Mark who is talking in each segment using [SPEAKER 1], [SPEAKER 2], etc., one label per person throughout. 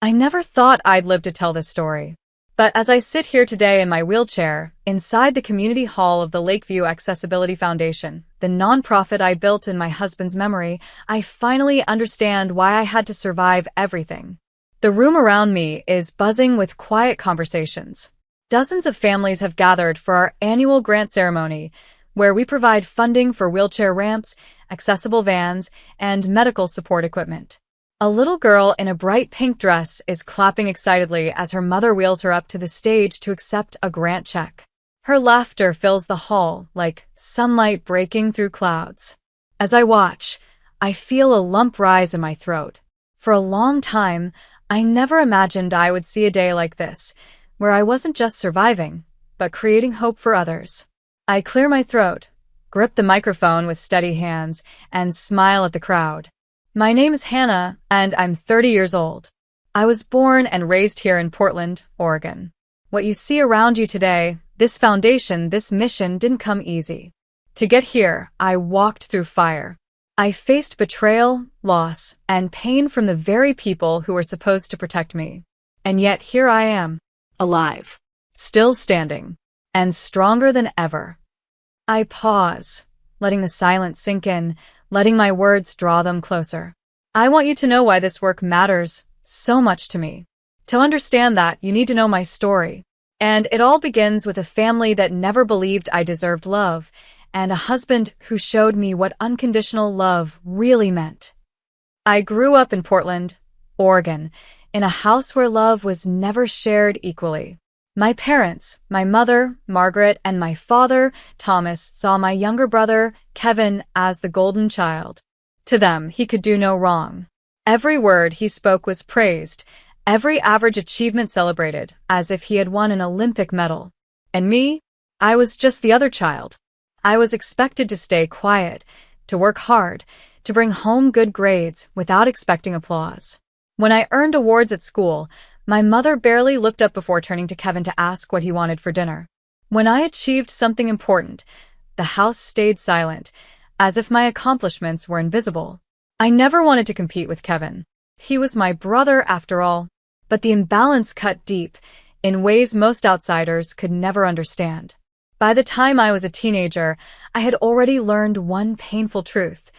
[SPEAKER 1] I never thought I'd live to tell this story. But as I sit here today in my wheelchair, inside the community hall of the Lakeview Accessibility Foundation, the nonprofit I built in my husband's memory, I finally understand why I had to survive everything. The room around me is buzzing with quiet conversations. Dozens of families have gathered for our annual grant ceremony, where we provide funding for wheelchair ramps, accessible vans, and medical support equipment. A little girl in a bright pink dress is clapping excitedly as her mother wheels her up to the stage to accept a grant check. Her laughter fills the hall like sunlight breaking through clouds. As I watch, I feel a lump rise in my throat. For a long time, I never imagined I would see a day like this, where I wasn't just surviving, but creating hope for others. I clear my throat, grip the microphone with steady hands, and smile at the crowd. My name is Hannah, and I'm 30 years old. I was born and raised here in Portland, Oregon. What you see around you today, this foundation, this mission didn't come easy. To get here, I walked through fire. I faced betrayal, loss, and pain from the very people who were supposed to protect me. And yet here I am, alive, still standing, and stronger than ever. I pause, letting the silence sink in, letting my words draw them closer. I want you to know why this work matters so much to me. To understand that, you need to know my story. And it all begins with a family that never believed I deserved love, and a husband who showed me what unconditional love really meant. I grew up in Portland, Oregon, in a house where love was never shared equally. My parents, my mother, Margaret, and my father, Thomas, saw my younger brother, Kevin, as the golden child. To them, he could do no wrong. Every word he spoke was praised, every average achievement celebrated, as if he had won an Olympic medal. And me? I was just the other child. I was expected to stay quiet, to work hard, to bring home good grades without expecting applause. When I earned awards at school, my mother barely looked up before turning to Kevin to ask what he wanted for dinner. When I achieved something important, the house stayed silent, as if my accomplishments were invisible. I never wanted to compete with Kevin. He was my brother after all, but the imbalance cut deep, in ways most outsiders could never understand. By the time I was a teenager, I had already learned one painful truth.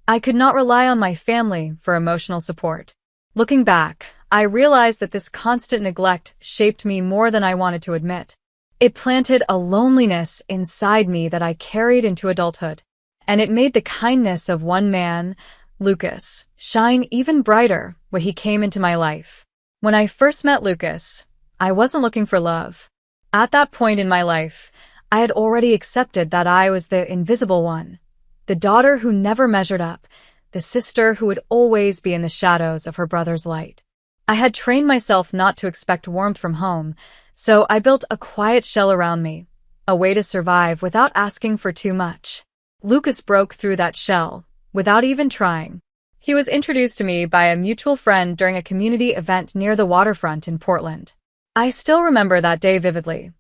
[SPEAKER 1] I could not rely on my family for emotional support. Looking back, I realized that this constant neglect shaped me more than I wanted to admit. It planted a loneliness inside me that I carried into adulthood, and it made the kindness of one man, Lucas, shine even brighter when he came into my life. When I first met Lucas, I wasn't looking for love. At that point in my life, I had already accepted that I was the invisible one, the daughter who never measured up, the sister who would always be in the shadows of her brother's light. I had trained myself not to expect warmth from home, so I built a quiet shell around me, a way to survive without asking for too much. Lucas broke through that shell, without even trying. He was introduced to me by a mutual friend during a community event near the waterfront in Portland. I still remember that day vividly.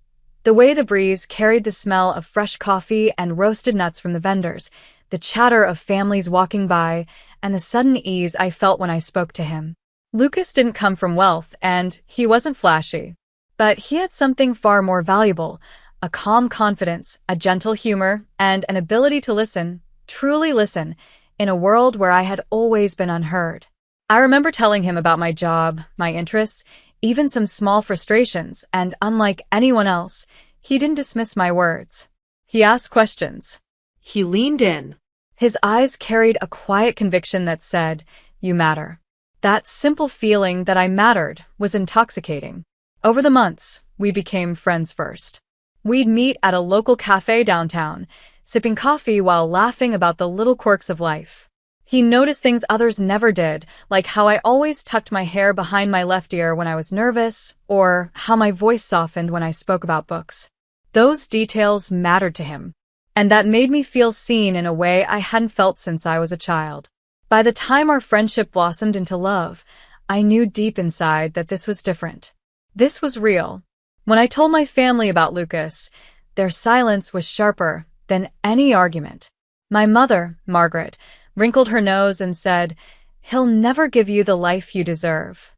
[SPEAKER 1] The way the breeze carried the smell of fresh coffee and roasted nuts from the vendors, the chatter of families walking by, and the sudden ease I felt when I spoke to him. Lucas didn't come from wealth, and he wasn't flashy. But he had something far more valuable, a calm confidence, a gentle humor, and an ability to listen, truly listen, in a world where I had always been unheard. I remember telling him about my job, my interests, even some small frustrations, and unlike anyone else, he didn't dismiss my words. He asked questions.
[SPEAKER 2] He leaned in.
[SPEAKER 1] His eyes carried a quiet conviction that said, "You matter." That simple feeling that I mattered was intoxicating. Over the months, we became friends first. We'd meet at a local cafe downtown, sipping coffee while laughing about the little quirks of life. He noticed things others never did, like how I always tucked my hair behind my left ear when I was nervous, or how my voice softened when I spoke about books. Those details mattered to him, and that made me feel seen in a way I hadn't felt since I was a child. By the time our friendship blossomed into love, I knew deep inside that this was different. This was real. When I told my family about Lucas, their silence was sharper than any argument. My mother, Margaret, wrinkled her nose and said, "He'll never give you the life you deserve."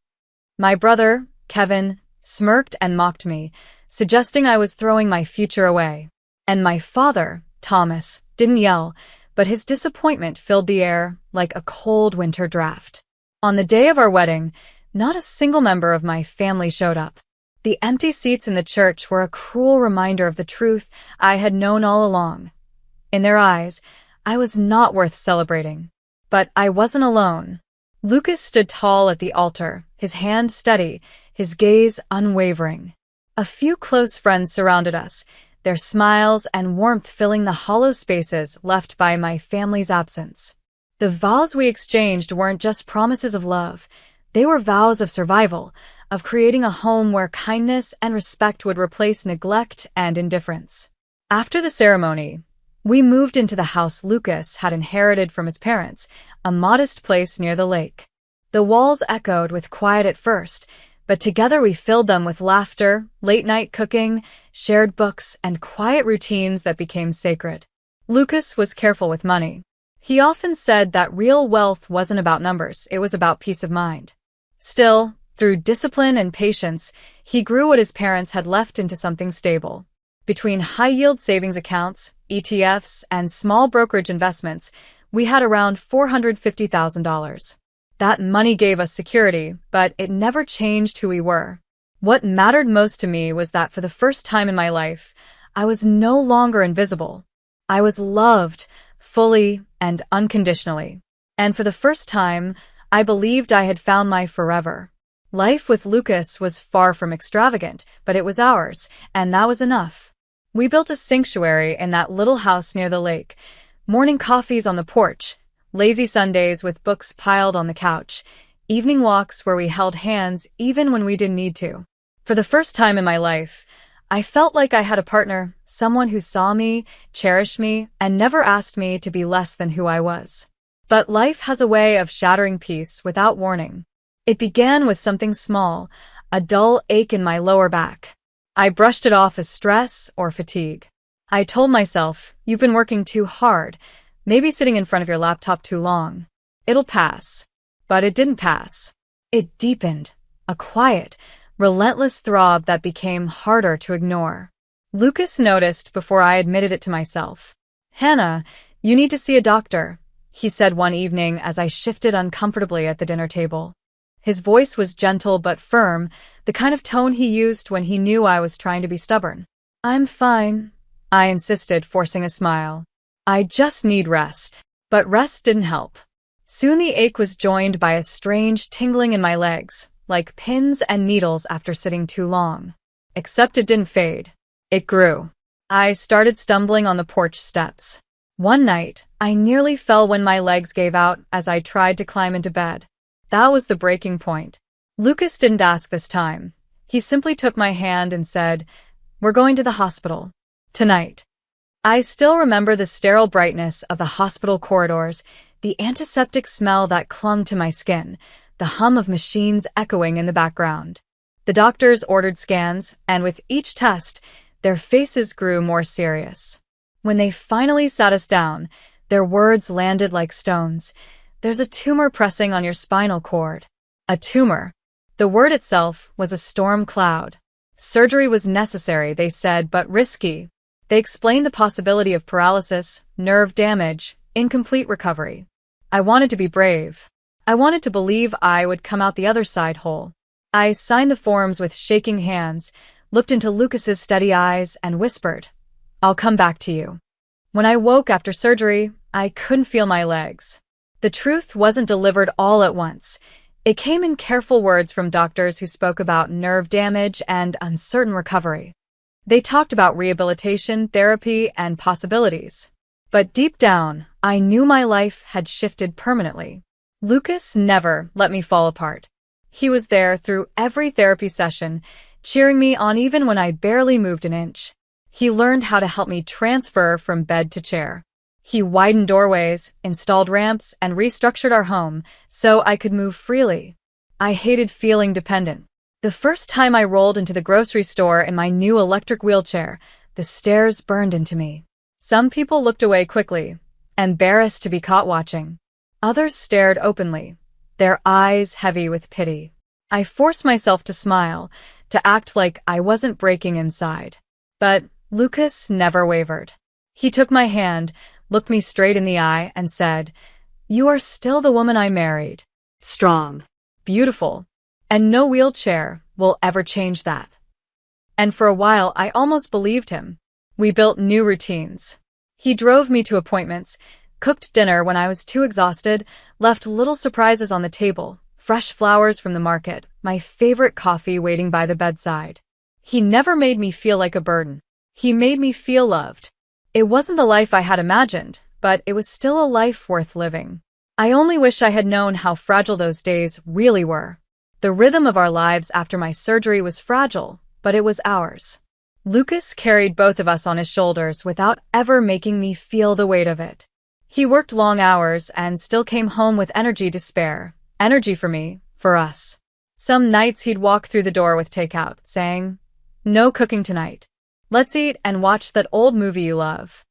[SPEAKER 1] My brother, Kevin, smirked and mocked me, suggesting I was throwing my future away. And my father, Thomas, didn't yell, but his disappointment filled the air like a cold winter draft. On the day of our wedding, not a single member of my family showed up. The empty seats in the church were a cruel reminder of the truth I had known all along. In their eyes, I was not worth celebrating. But I wasn't alone. Lucas stood tall at the altar, his hand steady, his gaze unwavering. A few close friends surrounded us, their smiles and warmth filling the hollow spaces left by my family's absence. The vows we exchanged weren't just promises of love. They were vows of survival, of creating a home where kindness and respect would replace neglect and indifference. After the ceremony, we moved into the house Lucas had inherited from his parents, a modest place near the lake. The walls echoed with quiet at first, but together we filled them with laughter, late-night cooking, shared books, and quiet routines that became sacred. Lucas was careful with money. He often said that real wealth wasn't about numbers, it was about peace of mind. Still, through discipline and patience, he grew what his parents had left into something stable. Between high-yield savings accounts, ETFs, and small brokerage investments, we had around $450,000. That money gave us security, but it never changed who we were. What mattered most to me was that for the first time in my life, I was no longer invisible. I was loved, fully and unconditionally. And for the first time, I believed I had found my forever. Life with Lucas was far from extravagant, but it was ours, and that was enough. We built a sanctuary in that little house near the lake. Morning coffees on the porch, lazy Sundays with books piled on the couch, evening walks where we held hands even when we didn't need to. For the first time in my life, I felt like I had a partner, someone who saw me, cherished me, and never asked me to be less than who I was. But life has a way of shattering peace without warning. It began with something small, a dull ache in my lower back. I brushed it off as stress or fatigue. I told myself, "You've been working too hard, maybe sitting in front of your laptop too long. It'll pass." But it didn't pass. It deepened, a quiet, relentless throb that became harder to ignore. Lucas noticed before I admitted it to myself. "Hannah, you need to see a doctor," he said one evening as I shifted uncomfortably at the dinner table. His voice was gentle but firm, the kind of tone he used when he knew I was trying to be stubborn. "I'm fine," I insisted, forcing a smile. "I just need rest." But rest didn't help. Soon the ache was joined by a strange tingling in my legs, like pins and needles after sitting too long. Except it didn't fade. It grew. I started stumbling on the porch steps. One night, I nearly fell when my legs gave out as I tried to climb into bed. That was the breaking point. Lucas didn't ask this time. He simply took my hand and said, "We're going to the hospital. Tonight." I still remember the sterile brightness of the hospital corridors, the antiseptic smell that clung to my skin, the hum of machines echoing in the background. The doctors ordered scans, and with each test, their faces grew more serious. When they finally sat us down, their words landed like stones. "There's a tumor pressing on your spinal cord." A tumor. The word itself was a storm cloud. Surgery was necessary, they said, but risky. They explained the possibility of paralysis, nerve damage, incomplete recovery. I wanted to be brave. I wanted to believe I would come out the other side whole. I signed the forms with shaking hands, looked into Lucas's steady eyes, and whispered, "I'll come back to you." When I woke after surgery, I couldn't feel my legs. The truth wasn't delivered all at once. It came in careful words from doctors who spoke about nerve damage and uncertain recovery. They talked about rehabilitation, therapy, and possibilities. But deep down, I knew my life had shifted permanently. Lucas never let me fall apart. He was there through every therapy session, cheering me on even when I barely moved an inch. He learned how to help me transfer from bed to chair. He widened doorways, installed ramps, and restructured our home so I could move freely. I hated feeling dependent. The first time I rolled into the grocery store in my new electric wheelchair, the stares burned into me. Some people looked away quickly, embarrassed to be caught watching. Others stared openly, their eyes heavy with pity. I forced myself to smile, to act like I wasn't breaking inside. But Lucas never wavered. He took my hand, looked me straight in the eye, and said, "You are still the woman I married. Strong, beautiful, and no wheelchair will ever change that." And for a while, I almost believed him. We built new routines. He drove me to appointments, cooked dinner when I was too exhausted, left little surprises on the table, fresh flowers from the market, my favorite coffee waiting by the bedside. He never made me feel like a burden. He made me feel loved. It wasn't the life I had imagined, but it was still a life worth living. I only wish I had known how fragile those days really were. The rhythm of our lives after my surgery was fragile, but it was ours. Lucas carried both of us on his shoulders without ever making me feel the weight of it. He worked long hours and still came home with energy to spare. Energy for me, for us. Some nights he'd walk through the door with takeout, saying, "No cooking tonight. Let's eat and watch that old movie you love."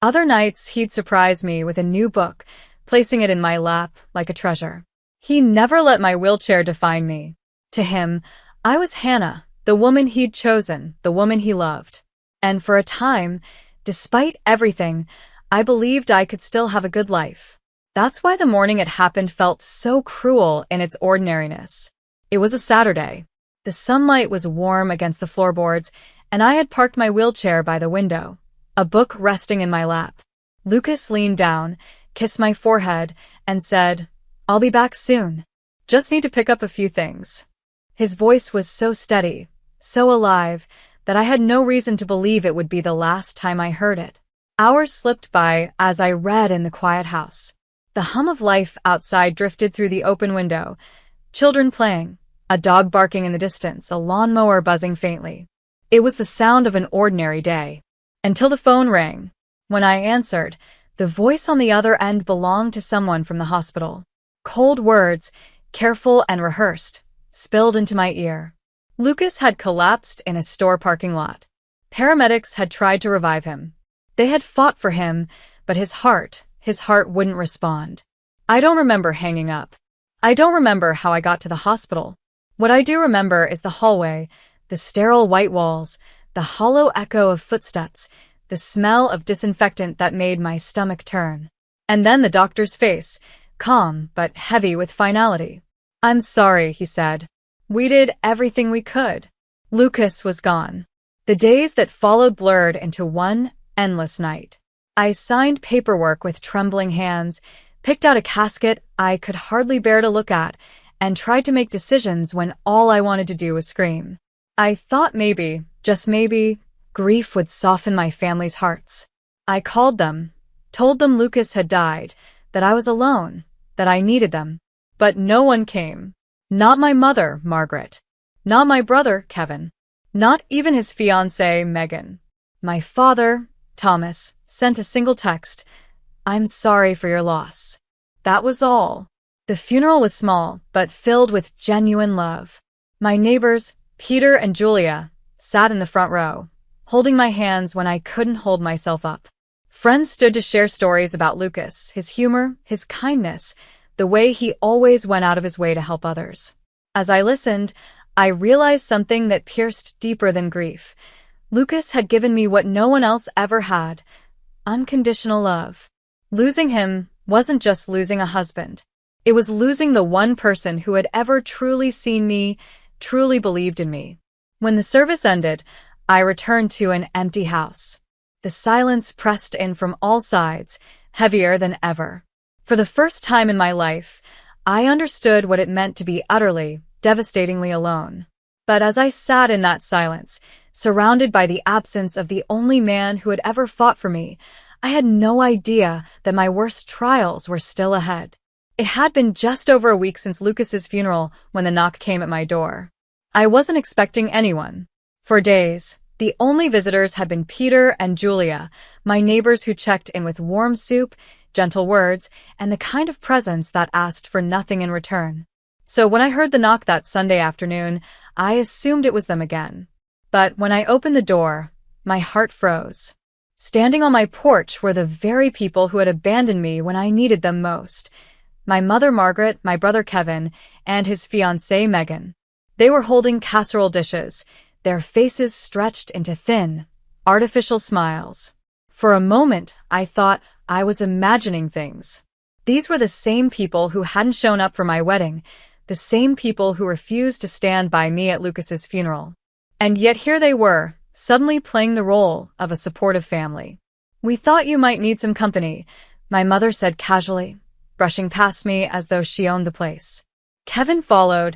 [SPEAKER 1] Other nights he'd surprise me with a new book, placing it in my lap like a treasure. He never let my wheelchair define me. To him, I was Hannah, the woman he'd chosen, the woman he loved. And for a time, despite everything, I believed I could still have a good life. That's why the morning it happened felt so cruel in its ordinariness. It was a Saturday. The sunlight was warm against the floorboards, and I had parked my wheelchair by the window, a book resting in my lap. Lucas leaned down, kissed my forehead, and said, "I'll be back soon. Just need to pick up a few things." His voice was so steady, so alive, that I had no reason to believe it would be the last time I heard it. Hours slipped by as I read in the quiet house. The hum of life outside drifted through the open window. Children playing, a dog barking in the distance, a lawnmower buzzing faintly. It was the sound of an ordinary day. Until the phone rang. When I answered, the voice on the other end belonged to someone from the hospital. Cold words, careful and rehearsed, spilled into my ear. Lucas had collapsed in a store parking lot. Paramedics had tried to revive him. They had fought for him, but his heart wouldn't respond. I don't remember hanging up. I don't remember how I got to the hospital. What I do remember is the hallway, the sterile white walls, the hollow echo of footsteps, the smell of disinfectant that made my stomach turn. And then the doctor's face, calm but heavy with finality. "I'm sorry," he said. "We did everything we could." Lucas was gone. The days that followed blurred into one endless night. I signed paperwork with trembling hands, picked out a casket I could hardly bear to look at, and tried to make decisions when all I wanted to do was scream. I thought maybe, just maybe, grief would soften my family's hearts. I called them, told them Lucas had died, that I was alone, that I needed them. But no one came. Not my mother, Margaret. Not my brother, Kevin. Not even his fiancée, Megan. My father, Thomas, sent a single text, "I'm sorry for your loss." That was all. The funeral was small, but filled with genuine love. My neighbors, Peter and Julia, sat in the front row, holding my hands when I couldn't hold myself up. Friends stood to share stories about Lucas, his humor, his kindness, the way he always went out of his way to help others. As I listened, I realized something that pierced deeper than grief. Lucas had given me what no one else ever had: unconditional love. Losing him wasn't just losing a husband. It was losing the one person who had ever truly seen me, truly believed in me. When the service ended, I returned to an empty house. The silence pressed in from all sides, heavier than ever. For the first time in my life, I understood what it meant to be utterly, devastatingly alone. But as I sat in that silence, surrounded by the absence of the only man who had ever fought for me, I had no idea that my worst trials were still ahead. It had been just over a week since Lucas's funeral when the knock came at my door. I wasn't expecting anyone. For days, the only visitors had been Peter and Julia, my neighbors who checked in with warm soup, gentle words, and the kind of presence that asked for nothing in return. So when I heard the knock that Sunday afternoon, I assumed it was them again. But when I opened the door, my heart froze. Standing on my porch were the very people who had abandoned me when I needed them most. My mother Margaret, my brother Kevin, and his fiancée Megan. They were holding casserole dishes, their faces stretched into thin, artificial smiles. For a moment, I thought I was imagining things. These were the same people who hadn't shown up for my wedding, the same people who refused to stand by me at Lucas's funeral. And yet here they were, suddenly playing the role of a supportive family. "We thought you might need some company," my mother said casually, brushing past me as though she owned the place. Kevin followed,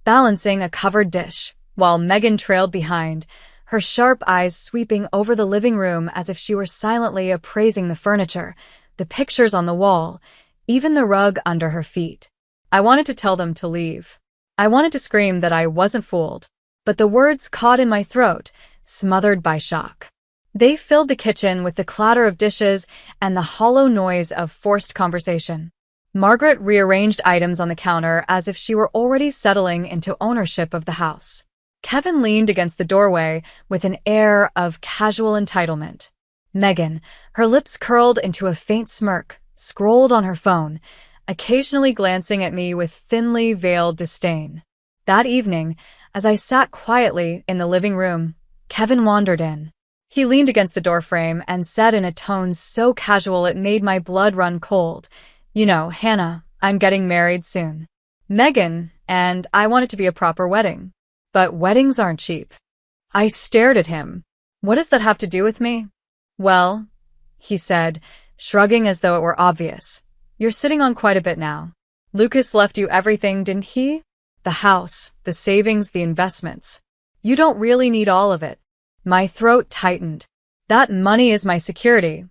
[SPEAKER 1] balancing a covered dish, while Megan trailed behind, her sharp eyes sweeping over the living room as if she were silently appraising the furniture, the pictures on the wall, even the rug under her feet. I wanted to tell them to leave. I wanted to scream that I wasn't fooled, but the words caught in my throat, smothered by shock. They filled the kitchen with the clatter of dishes and the hollow noise of forced conversation. Margaret rearranged items on the counter as if she were already settling into ownership of the house. Kevin leaned against the doorway with an air of casual entitlement. Megan, her lips curled into a faint smirk, scrolled on her phone, occasionally glancing at me with thinly veiled disdain. That evening, as I sat quietly in the living room, Kevin wandered in. He leaned against the doorframe and said in a tone so casual it made my blood run cold, "You know, Hannah, I'm getting married soon. Megan and I want it to be a proper wedding. But weddings aren't cheap." I stared at him. "What does that have to do with me?" "Well," he said, shrugging as though it were obvious, "you're sitting on quite a bit now. Lucas left you everything, didn't he? The house, the savings, the investments. You don't really need all of it." My throat tightened. "That money is my security,"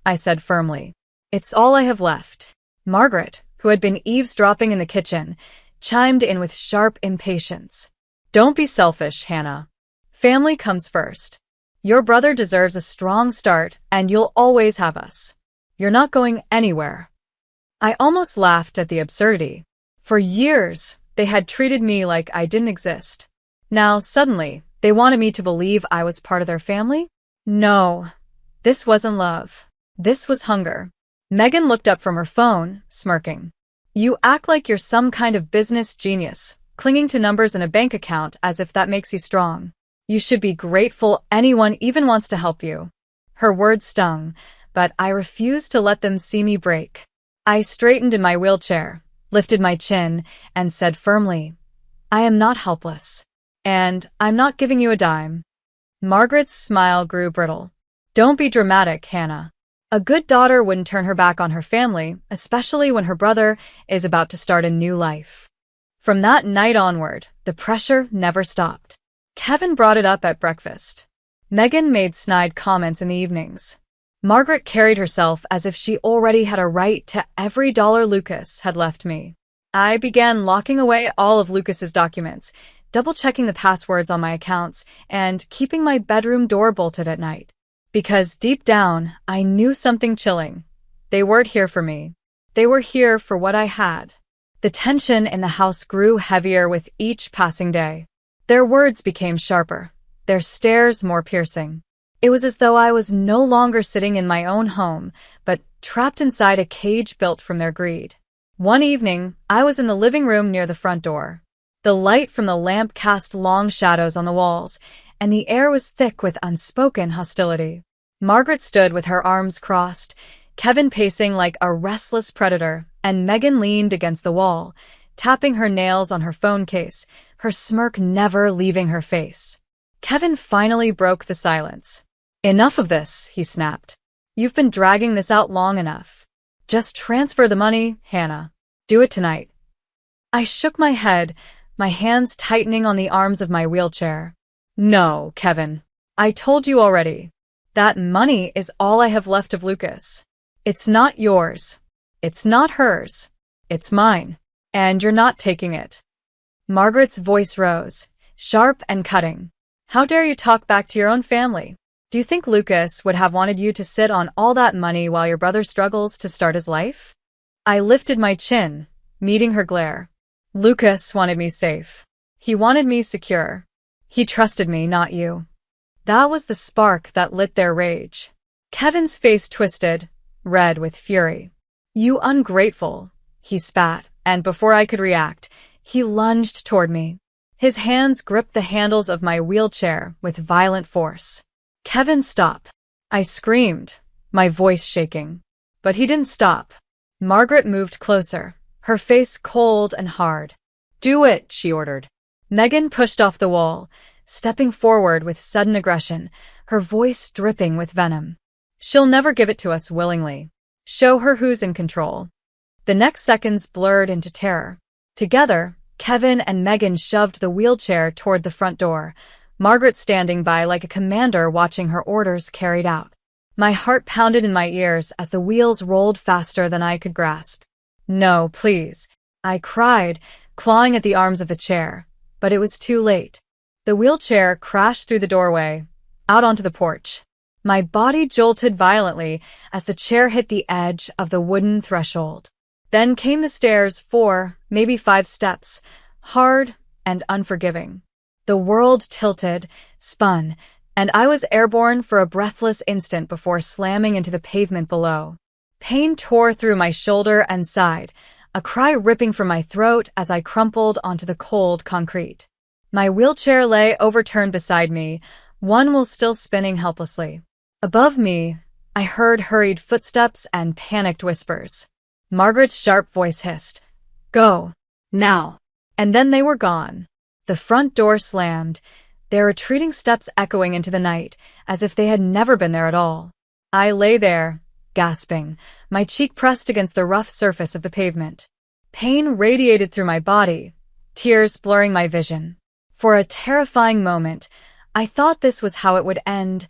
[SPEAKER 1] I said firmly. "It's all I have left." Margaret, who had been eavesdropping in the kitchen, chimed in with sharp impatience. "Don't be selfish, Hannah. Family comes first. Your brother deserves a strong start, and you'll always have us. You're not going anywhere." I almost laughed at the absurdity. For years, they had treated me like I didn't exist. Now, suddenly, they wanted me to believe I was part of their family? No, this wasn't love. This was hunger. Megan looked up from her phone, smirking. "You act like you're some kind of business genius, clinging to numbers in a bank account as if that makes you strong. You should be grateful anyone even wants to help you." Her words stung, but I refused to let them see me break. I straightened in my wheelchair, lifted my chin, and said firmly, "I am not helpless. And I'm not giving you a dime." Margaret's smile grew brittle. "Don't be dramatic, Hannah. A good daughter wouldn't turn her back on her family, especially when her brother is about to start a new life." From that night onward, the pressure never stopped. Kevin brought it up at breakfast. Megan made snide comments in the evenings. Margaret carried herself as if she already had a right to every dollar Lucas had left me. I began locking away all of Lucas's documents, double-checking the passwords on my accounts, and keeping my bedroom door bolted at night. Because deep down, I knew something chilling. They weren't here for me. They were here for what I had. The tension in the house grew heavier with each passing day. Their words became sharper, their stares more piercing. It was as though I was no longer sitting in my own home, but trapped inside a cage built from their greed. One evening, I was in the living room near the front door. The light from the lamp cast long shadows on the walls, and the air was thick with unspoken hostility. Margaret stood with her arms crossed, Kevin pacing like a restless predator, and Megan leaned against the wall, tapping her nails on her phone case, her smirk never leaving her face. Kevin finally broke the silence. "Enough of this," he snapped. "You've been dragging this out long enough. Just transfer the money, Hannah. Do it tonight." I shook my head, my hands tightening on the arms of my wheelchair. "No, Kevin. I told you already. That money is all I have left of Lucas. It's not yours. It's not hers. It's mine. And you're not taking it." Margaret's voice rose, sharp and cutting. "How dare you talk back to your own family? Do you think Lucas would have wanted you to sit on all that money while your brother struggles to start his life?" I lifted my chin, meeting her glare. "Lucas wanted me safe. He wanted me secure. He trusted me, not you." That was the spark that lit their rage. Kevin's face twisted, red with fury. "You ungrateful," he spat, and before I could react, he lunged toward me. His hands gripped the handles of my wheelchair with violent force. "Kevin, stop!" I screamed, my voice shaking. But he didn't stop. Margaret moved closer, her face cold and hard. "Do it," she ordered. Megan pushed off the wall, stepping forward with sudden aggression, her voice dripping with venom. "She'll never give it to us willingly. Show her who's in control." The next seconds blurred into terror. Together, Kevin and Megan shoved the wheelchair toward the front door, Margaret standing by like a commander watching her orders carried out. My heart pounded in my ears as the wheels rolled faster than I could grasp. "No, please," I cried, clawing at the arms of the chair, but it was too late. The wheelchair crashed through the doorway, out onto the porch. My body jolted violently as the chair hit the edge of the wooden threshold. Then came the stairs, 4, maybe 5 steps, hard and unforgiving. The world tilted, spun, and I was airborne for a breathless instant before slamming into the pavement below. Pain tore through my shoulder and side, a cry ripping from my throat as I crumpled onto the cold concrete. My wheelchair lay overturned beside me, one wheel still spinning helplessly. Above me, I heard hurried footsteps and panicked whispers. Margaret's sharp voice hissed, "Go, now." And then they were gone. The front door slammed, their retreating steps echoing into the night, as if they had never been there at all. I lay there, gasping, my cheek pressed against the rough surface of the pavement. Pain radiated through my body, tears blurring my vision. For a terrifying moment, I thought this was how it would end,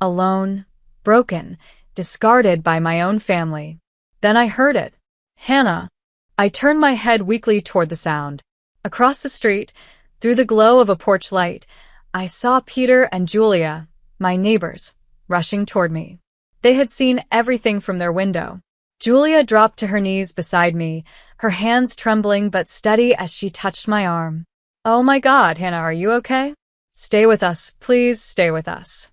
[SPEAKER 1] alone, broken, discarded by my own family. Then I heard it. "Hannah." I turned my head weakly toward the sound. Across the street, through the glow of a porch light, I saw Peter and Julia, my neighbors, rushing toward me. They had seen everything from their window. Julia dropped to her knees beside me, her hands trembling but steady as she touched my arm. "Oh my God, Hannah, are you okay? Stay with us, please stay with us."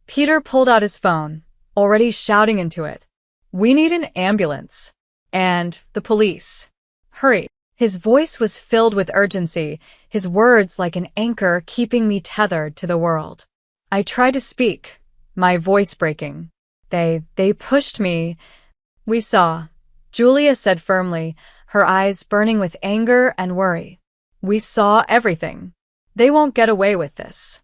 [SPEAKER 1] Peter pulled out his phone, already shouting into it. "We need an ambulance. And the police. Hurry." His voice was filled with urgency, his words like an anchor keeping me tethered to the world. I tried to speak, my voice breaking. They pushed me." "We saw," Julia said firmly, her eyes burning with anger and worry. "We saw everything. They won't get away with this."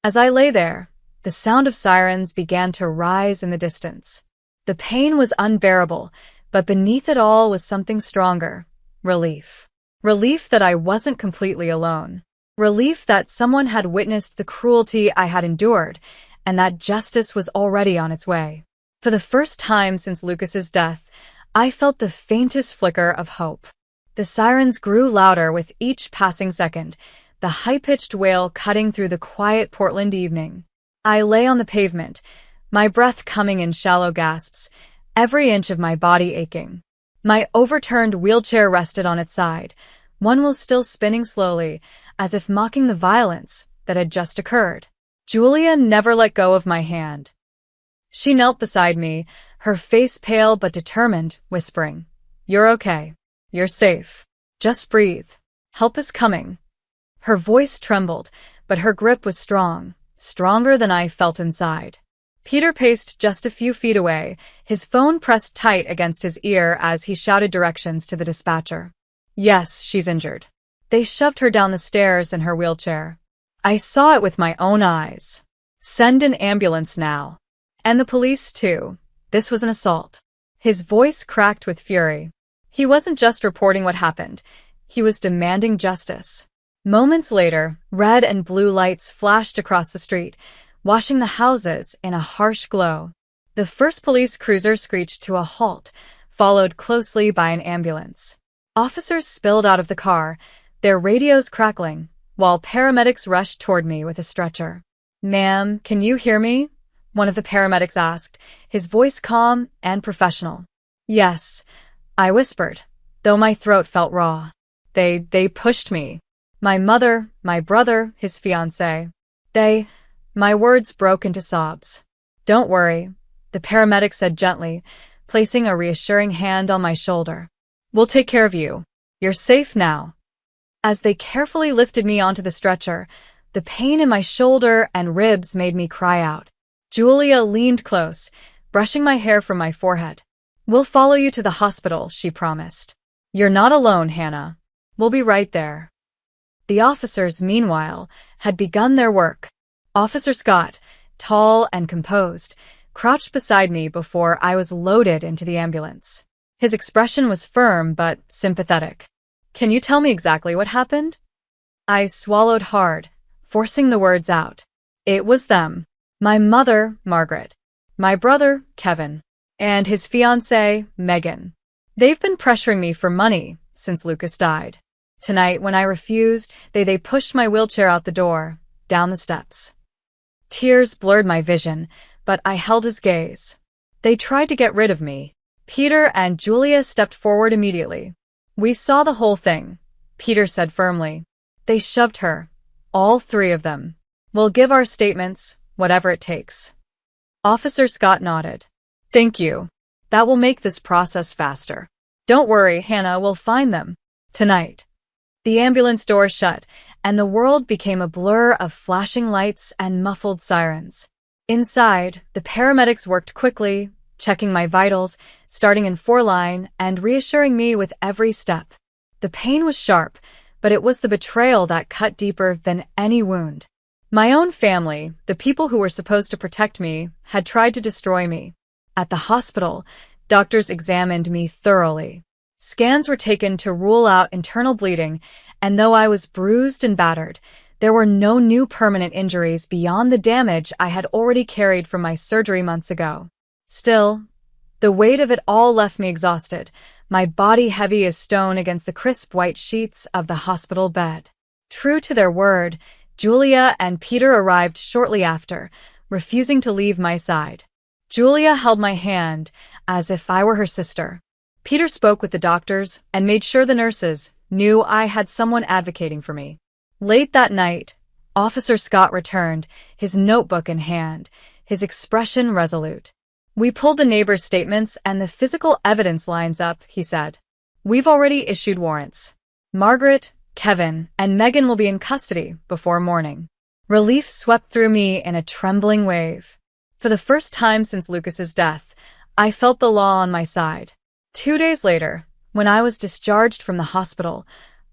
[SPEAKER 1] As I lay there, the sound of sirens began to rise in the distance. The pain was unbearable, but beneath it all was something stronger. Relief. Relief that I wasn't completely alone. Relief that someone had witnessed the cruelty I had endured, and that justice was already on its way. For the first time since Lucas's death, I felt the faintest flicker of hope. The sirens grew louder with each passing second, the high-pitched wail cutting through the quiet Portland evening. I lay on the pavement, my breath coming in shallow gasps, every inch of my body aching. My overturned wheelchair rested on its side, one wheel still spinning slowly, as if mocking the violence that had just occurred. Julia never let go of my hand. She knelt beside me, her face pale but determined, whispering, "You're okay. You're safe. Just breathe. Help is coming." Her voice trembled, but her grip was strong, stronger than I felt inside. Peter paced just a few feet away, his phone pressed tight against his ear as he shouted directions to the dispatcher. "Yes, she's injured." They shoved her down the stairs in her wheelchair. I saw it with my own eyes. "Send an ambulance now. And the police, too. This was an assault." His voice cracked with fury. He wasn't just reporting what happened. He was demanding justice. Moments later, red and blue lights flashed across the street, washing the houses in a harsh glow. The first police cruiser screeched to a halt, followed closely by an ambulance. Officers spilled out of the car, their radios crackling, while paramedics rushed toward me with a stretcher. "Ma'am, can you hear me?" one of the paramedics asked, his voice calm and professional. "Yes," I whispered, though my throat felt raw. They pushed me. My mother, my brother, his fiancé. My words broke into sobs. "Don't worry," the paramedic said gently, placing a reassuring hand on my shoulder. "We'll take care of you. You're safe now." As they carefully lifted me onto the stretcher, the pain in my shoulder and ribs made me cry out. Julia leaned close, brushing my hair from my forehead. "We'll follow you to the hospital," she promised. "You're not alone, Hannah. We'll be right there." The officers, meanwhile, had begun their work. Officer Scott, tall and composed, crouched beside me before I was loaded into the ambulance. His expression was firm but sympathetic. "Can you tell me exactly what happened?" I swallowed hard, forcing the words out. It was them. My mother, Margaret. My brother, Kevin. And his fiancée, Megan. They've been pressuring me for money since Lucas died. Tonight, when I refused, they pushed my wheelchair out the door, down the steps. Tears blurred my vision, but I held his gaze. They tried to get rid of me. Peter and Julia stepped forward immediately. "We saw the whole thing," Peter said firmly. "They shoved her. All three of them. We'll give our statements, whatever it takes." Officer Scott nodded. "Thank you. That will make this process faster. Don't worry, Hannah, we'll find them. Tonight." The ambulance door shut, and the world became a blur of flashing lights and muffled sirens. Inside, the paramedics worked quickly, checking my vitals, starting in 4-line, and reassuring me with every step. The pain was sharp, but it was the betrayal that cut deeper than any wound. My own family, the people who were supposed to protect me, had tried to destroy me. At the hospital, doctors examined me thoroughly. Scans were taken to rule out internal bleeding, and though I was bruised and battered, there were no new permanent injuries beyond the damage I had already carried from my surgery months ago. Still, the weight of it all left me exhausted, my body heavy as stone against the crisp white sheets of the hospital bed. True to their word, Julia and Peter arrived shortly after, refusing to leave my side. Julia held my hand as if I were her sister. Peter spoke with the doctors and made sure the nurses knew I had someone advocating for me. Late that night, Officer Scott returned, his notebook in hand, his expression resolute. "We pulled the neighbors' statements and the physical evidence lines up," he said. "We've already issued warrants. Margaret, Kevin, and Megan will be in custody before morning." Relief swept through me in a trembling wave. For the first time since Lucas's death, I felt the law on my side. 2 days later, when I was discharged from the hospital,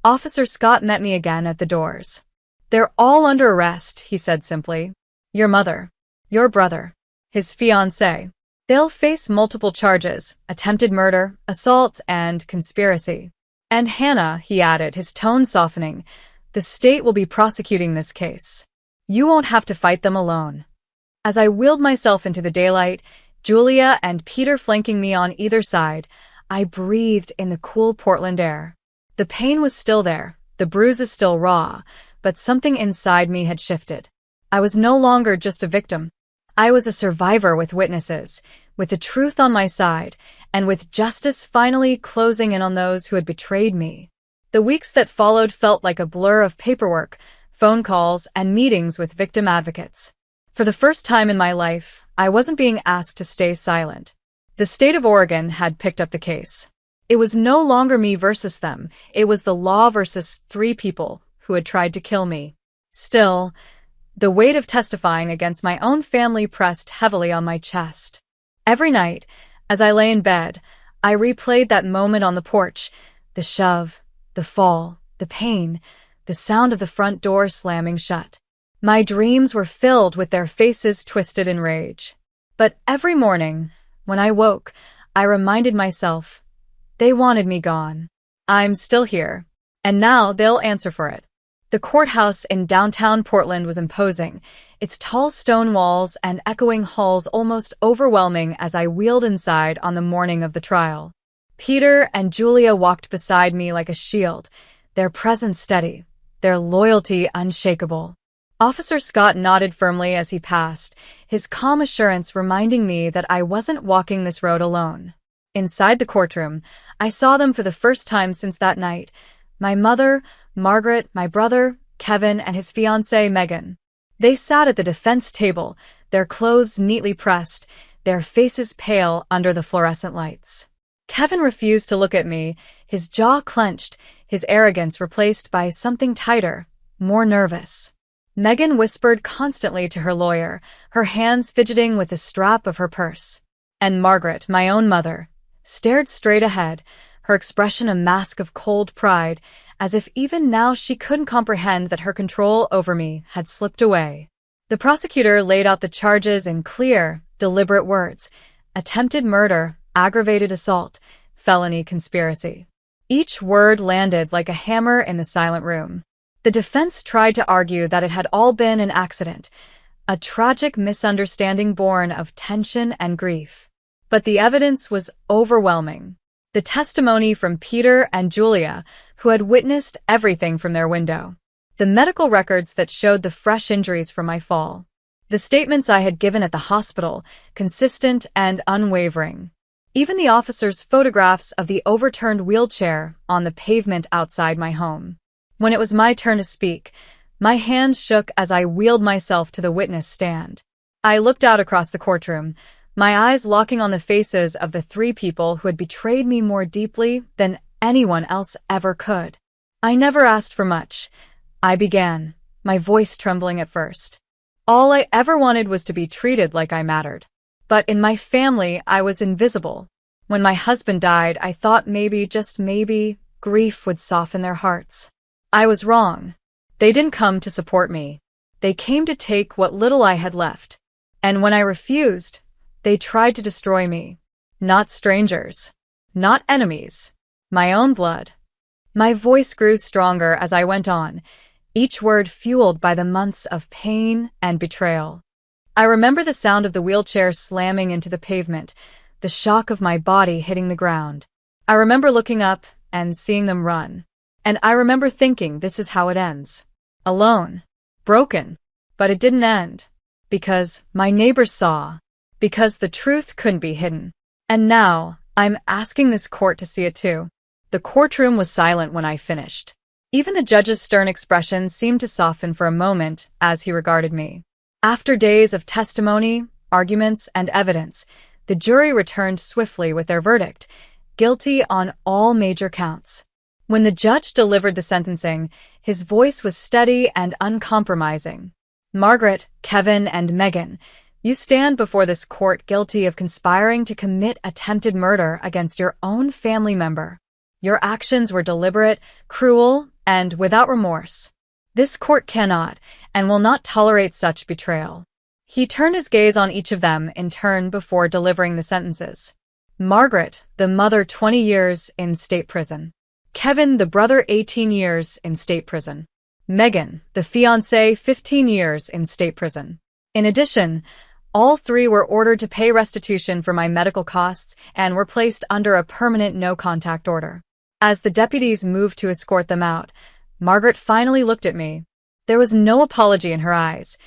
[SPEAKER 1] Officer Scott met me again at the doors. "They're all under arrest," he said simply. "Your mother, your brother, his fiancée. They'll face multiple charges: attempted murder, assault, and conspiracy. And Hannah," he added, his tone softening, "the state will be prosecuting this case. You won't have to fight them alone." As I wheeled myself into the daylight, Julia and Peter flanking me on either side, I breathed in the cool Portland air. The pain was still there, the bruises still raw, but something inside me had shifted. I was no longer just a victim. I was a survivor with witnesses, with the truth on my side, and with justice finally closing in on those who had betrayed me. The weeks that followed felt like a blur of paperwork, phone calls, and meetings with victim advocates. For the first time in my life, I wasn't being asked to stay silent. The state of Oregon had picked up the case. It was no longer me versus them. It was the law versus 3 people who had tried to kill me. Still, the weight of testifying against my own family pressed heavily on my chest. Every night, as I lay in bed, I replayed that moment on the porch, the shove, the fall, the pain, the sound of the front door slamming shut. My dreams were filled with their faces twisted in rage. But every morning, when I woke, I reminded myself, they wanted me gone. I'm still here, and now they'll answer for it. The courthouse in downtown Portland was imposing, its tall stone walls and echoing halls almost overwhelming as I wheeled inside on the morning of the trial. Peter and Julia walked beside me like a shield, their presence steady, their loyalty unshakable. Officer Scott nodded firmly as he passed, his calm assurance reminding me that I wasn't walking this road alone. Inside the courtroom, I saw them for the first time since that night. My mother, Margaret, my brother, Kevin, and his fiancée, Megan. They sat at the defense table, their clothes neatly pressed, their faces pale under the fluorescent lights. Kevin refused to look at me, his jaw clenched, his arrogance replaced by something tighter, more nervous. Megan whispered constantly to her lawyer, her hands fidgeting with the strap of her purse. And Margaret, my own mother, stared straight ahead, her expression a mask of cold pride, as if even now she couldn't comprehend that her control over me had slipped away. The prosecutor laid out the charges in clear, deliberate words: attempted murder, aggravated assault, felony conspiracy. Each word landed like a hammer in the silent room. The defense tried to argue that it had all been an accident, a tragic misunderstanding born of tension and grief. But the evidence was overwhelming. The testimony from Peter and Julia, who had witnessed everything from their window. The medical records that showed the fresh injuries from my fall. The statements I had given at the hospital, consistent and unwavering. Even the officer's photographs of the overturned wheelchair on the pavement outside my home. When it was my turn to speak, my hands shook as I wheeled myself to the witness stand. I looked out across the courtroom, my eyes locking on the faces of the three people who had betrayed me more deeply than anyone else ever could. I never asked for much. I began, my voice trembling at first. All I ever wanted was to be treated like I mattered. But in my family, I was invisible. When my husband died, I thought maybe, just maybe, grief would soften their hearts. I was wrong. They didn't come to support me. They came to take what little I had left. And when I refused, they tried to destroy me. Not strangers. Not enemies. My own blood. My voice grew stronger as I went on, each word fueled by the months of pain and betrayal. I remember the sound of the wheelchair slamming into the pavement, the shock of my body hitting the ground. I remember looking up and seeing them run. And I remember thinking, this is how it ends. Alone. Broken. But it didn't end. Because my neighbors saw. Because the truth couldn't be hidden. And now, I'm asking this court to see it too. The courtroom was silent when I finished. Even the judge's stern expression seemed to soften for a moment as he regarded me. After days of testimony, arguments, and evidence, the jury returned swiftly with their verdict, guilty on all major counts. When the judge delivered the sentencing, his voice was steady and uncompromising. Margaret, Kevin, and Megan, you stand before this court guilty of conspiring to commit attempted murder against your own family member. Your actions were deliberate, cruel, and without remorse. This court cannot and will not tolerate such betrayal. He turned his gaze on each of them in turn before delivering the sentences. Margaret, the mother, 20 years in state prison. Kevin, the brother, 18 years in state prison. Megan, the fiancé, 15 years in state prison. In addition, all three were ordered to pay restitution for my medical costs and were placed under a permanent no-contact order. As the deputies moved to escort them out, Margaret finally looked at me. There was no apology in her eyes,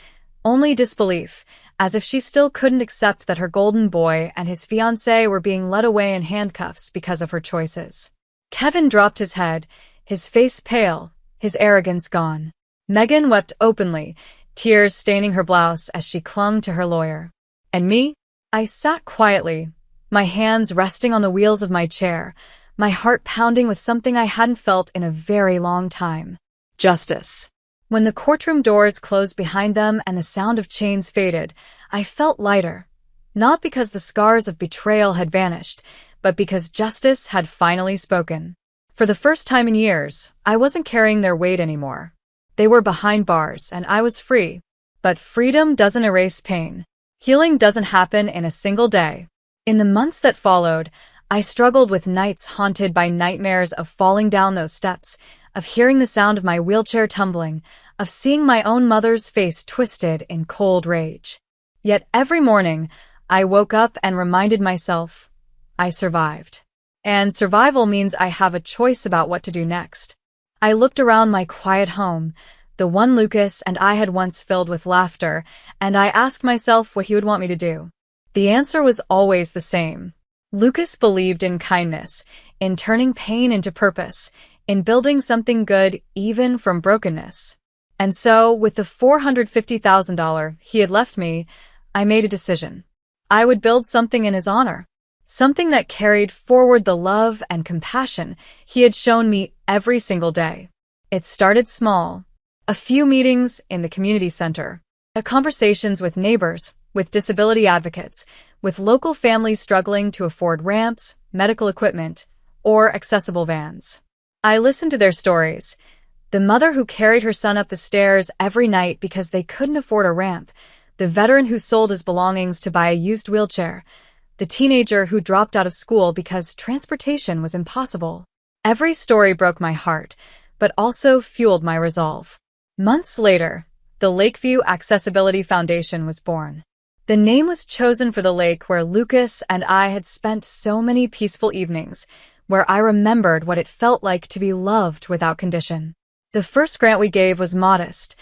[SPEAKER 1] only disbelief, as if she still couldn't accept that her golden boy and his fiancé were being led away in handcuffs because of her choices. Kevin dropped his head, his face pale, his arrogance gone. Megan wept openly, tears staining her blouse as she clung to her lawyer. And me? I sat quietly, my hands resting on the wheels of my chair, my heart pounding with something I hadn't felt in a very long time. Justice. When the courtroom doors closed behind them and the sound of chains faded, I felt lighter. Not because the scars of betrayal had vanished, but because justice had finally spoken. For the first time in years, I wasn't carrying their weight anymore. They were behind bars, and I was free. But freedom doesn't erase pain. Healing doesn't happen in a single day. In the months that followed, I struggled with nights haunted by nightmares of falling down those steps, of hearing the sound of my wheelchair tumbling, of seeing my own mother's face twisted in cold rage. Yet every morning, I woke up and reminded myself, I survived. And survival means I have a choice about what to do next. I looked around my quiet home, the one Lucas and I had once filled with laughter, and I asked myself what he would want me to do. The answer was always the same. Lucas believed in kindness, in turning pain into purpose, in building something good even from brokenness. And so, with the $450,000 he had left me, I made a decision. I would build something in his honor. something that carried forward the love and compassion he had shown me every single day. It started small. A few meetings in the community center, conversations with neighbors, with disability advocates, with local families struggling to afford ramps, medical equipment, or accessible vans. I listened to their stories. The mother who carried her son up the stairs every night because they couldn't afford a ramp, the veteran who sold his belongings to buy a used wheelchair, the teenager who dropped out of school because transportation was impossible. Every story broke my heart, but also fueled my resolve. Months later, the Lakeview Accessibility Foundation was born. The name was chosen for the lake where Lucas and I had spent so many peaceful evenings, where I remembered what it felt like to be loved without condition. The first grant we gave was modest,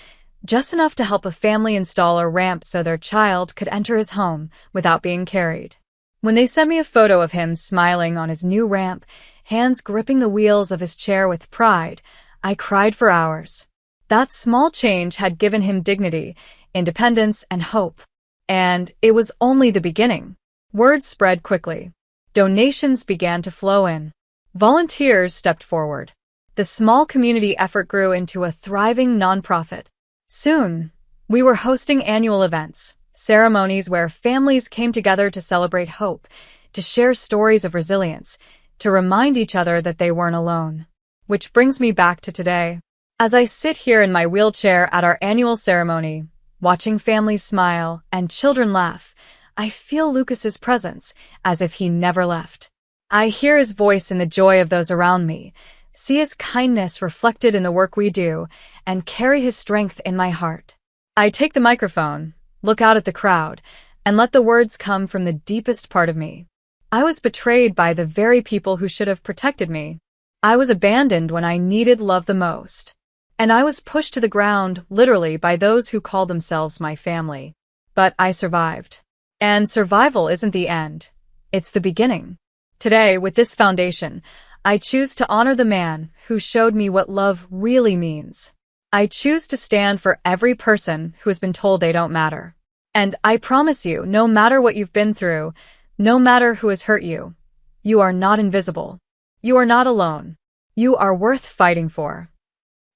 [SPEAKER 1] just enough to help a family install a ramp so their child could enter his home without being carried. When they sent me a photo of him smiling on his new ramp, hands gripping the wheels of his chair with pride, I cried for hours. That small change had given him dignity, independence, and hope. And it was only the beginning. Word spread quickly. Donations began to flow in. Volunteers stepped forward. The small community effort grew into a thriving nonprofit. Soon, we were hosting annual events, ceremonies where families came together to celebrate hope, to share stories of resilience, to remind each other that they weren't alone. Which brings me back to today. As I sit here in my wheelchair at our annual ceremony, watching families smile and children laugh, I feel Lucas's presence as if he never left. I hear his voice in the joy of those around me, see his kindness reflected in the work we do, and carry his strength in my heart. I take the microphone, look out at the crowd, and let the words come from the deepest part of me. I was betrayed by the very people who should have protected me. I was abandoned when I needed love the most. And I was pushed to the ground, literally, by those who called themselves my family. But I survived. And survival isn't the end. It's the beginning. Today, with this foundation, I choose to honor the man who showed me what love really means. I choose to stand for every person who has been told they don't matter. And I promise you, no matter what you've been through, no matter who has hurt you, you are not invisible. You are not alone. You are worth fighting for.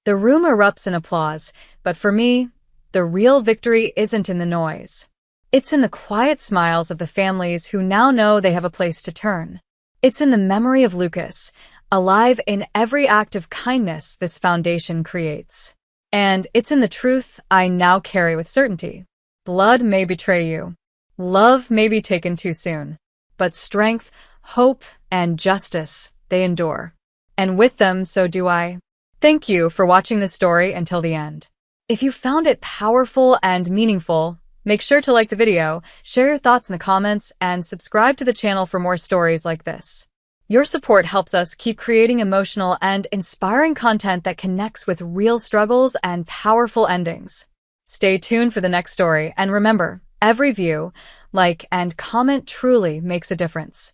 [SPEAKER 1] The room erupts in applause, but for me, the real victory isn't in the noise. It's in the quiet smiles of the families who now know they have a place to turn. It's in the memory of Lucas, alive in every act of kindness this foundation creates. And it's in the truth I now carry with certainty. Blood may betray you. Love may be taken too soon. But strength, hope, and justice, they endure. And with them, so do I. Thank you for watching this story until the end. If you found it powerful and meaningful, make sure to like the video, share your thoughts in the comments, and subscribe to the channel for more stories like this. Your support helps us keep creating emotional and inspiring content that connects with real struggles and powerful endings. Stay tuned for the next story, and remember, every view, like, and comment truly makes a difference.